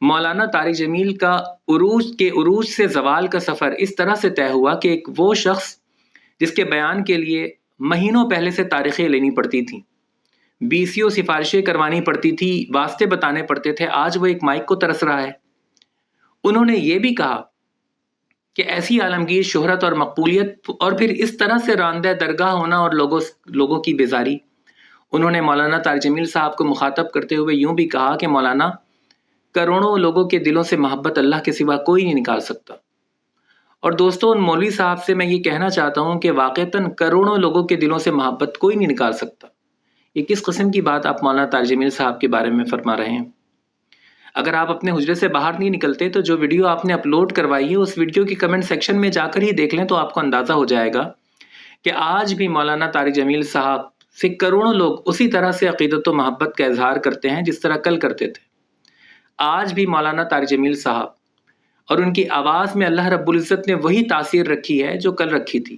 مولانا طارق جمیل کا عروج سے زوال کا سفر اس طرح سے طے ہوا کہ ایک وہ شخص جس کے بیان کے لیے مہینوں پہلے سے تاریخیں لینی پڑتی تھیں، BCO سفارشیں کروانی پڑتی تھی، واسطے بتانے پڑتے تھے، آج وہ ایک مائک کو ترس رہا ہے۔ انہوں نے یہ بھی کہا کہ ایسی عالمگیر شہرت اور مقبولیت اور پھر اس طرح سے راندہ درگاہ ہونا اور لوگوں کی بیزاری۔ انہوں نے مولانا طارق جمیل صاحب کو مخاطب کرتے ہوئے یوں بھی کہا کہ مولانا، کروڑوں لوگوں کے دلوں سے محبت اللہ کے سوا کوئی نہیں نکال سکتا۔ اور دوستوں، ان مولوی صاحب سے میں یہ کہنا چاہتا ہوں کہ واقعتاً کروڑوں لوگوں کے دلوں سے محبت کوئی نہیں نکال سکتا۔ یہ کس قسم کی بات آپ مولانا طارق جمیل صاحب کے بارے میں فرما رہے ہیں؟ اگر آپ اپنے حجرے سے باہر نہیں نکلتے تو جو ویڈیو آپ نے اپلوڈ کروائی ہے اس ویڈیو کی کمنٹ سیکشن میں جا کر ہی دیکھ لیں تو آپ کو اندازہ ہو جائے گا کہ آج بھی مولانا طارق جمیل صاحب سے کروڑوں لوگ اسی طرح سے عقیدت و محبت کا اظہار کرتے ہیں جس طرح کل کرتے تھے۔ آج بھی مولانا طارق جمیل صاحب اور ان کی آواز میں اللہ رب العزت نے وہی تاثیر رکھی ہے جو کل رکھی تھی۔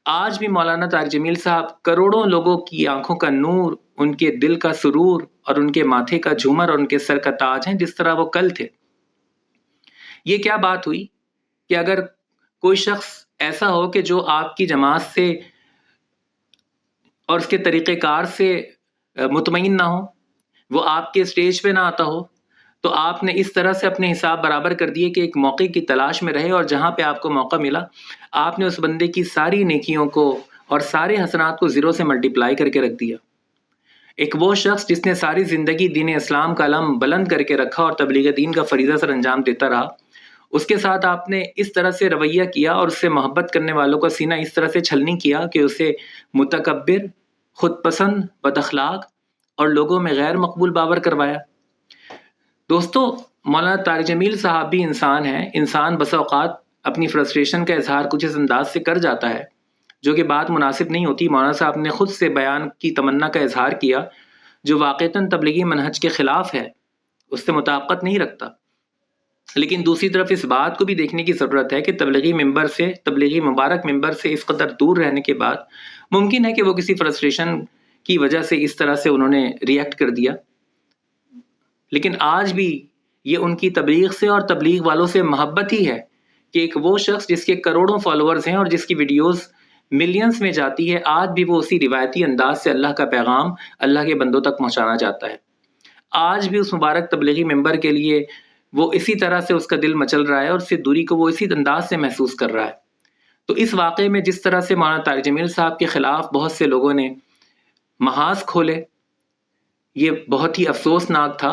آج بھی مولانا طارق جمیل صاحب کروڑوں لوگوں کی آنکھوں کا نور، ان کے دل کا سرور اور ان کے ماتھے کا جھومر اور ان کے سر کا تاج ہیں جس طرح وہ کل تھے۔ یہ کیا بات ہوئی کہ اگر کوئی شخص ایسا ہو کہ جو آپ کی جماعت سے اور اس کے طریقہ کار سے مطمئن نہ ہو، وہ آپ کے اسٹیج پہ نہ آتا ہو، تو آپ نے اس طرح سے اپنے حساب برابر کر دیے کہ ایک موقع کی تلاش میں رہے اور جہاں پہ آپ کو موقع ملا آپ نے اس بندے کی ساری نیکیوں کو اور سارے حسنات کو زیرو سے ملٹیپلائی کر کے رکھ دیا۔ ایک وہ شخص جس نے ساری زندگی دین اسلام کا علم بلند کر کے رکھا اور تبلیغ دین کا فریضہ سر انجام دیتا رہا، اس کے ساتھ آپ نے اس طرح سے رویہ کیا اور اس سے محبت کرنے والوں کا سینہ اس طرح سے چھلنی کیا کہ اسے متکبر، خود پسند، بد اخلاق اور لوگوں میں غیر مقبول باور کروایا۔ دوستو، مولانا طارق جمیل صاحب بھی انسان ہیں۔ انسان بسا اوقات اپنی فرسٹریشن کا اظہار کچھ اس انداز سے کر جاتا ہے جو کہ بات مناسب نہیں ہوتی۔ مولانا صاحب نے خود سے بیان کی تمنا کا اظہار کیا جو واقعتاً تبلیغی منہج کے خلاف ہے، اس سے مطابقت نہیں رکھتا۔ لیکن دوسری طرف اس بات کو بھی دیکھنے کی ضرورت ہے کہ تبلیغی مبارک ممبر سے اس قدر دور رہنے کے بعد ممکن ہے کہ وہ کسی فرسٹریشن کی وجہ سے اس طرح سے انہوں نے ریئیکٹ کر دیا، لیکن آج بھی یہ ان کی تبلیغ سے اور تبلیغ والوں سے محبت ہی ہے کہ ایک وہ شخص جس کے کروڑوں فالوورز ہیں اور جس کی ویڈیوز ملینز میں جاتی ہے، آج بھی وہ اسی روایتی انداز سے اللہ کا پیغام اللہ کے بندوں تک پہنچانا چاہتا ہے۔ آج بھی اس مبارک تبلیغی ممبر کے لیے وہ اسی طرح سے اس کا دل مچل رہا ہے اور اس سے دوری کو وہ اسی انداز سے محسوس کر رہا ہے۔ تو اس واقعے میں جس طرح سے مولانا طارق جمیل صاحب کے خلاف بہت سے لوگوں نے محاذ کھولے، یہ بہت ہی افسوسناک تھا۔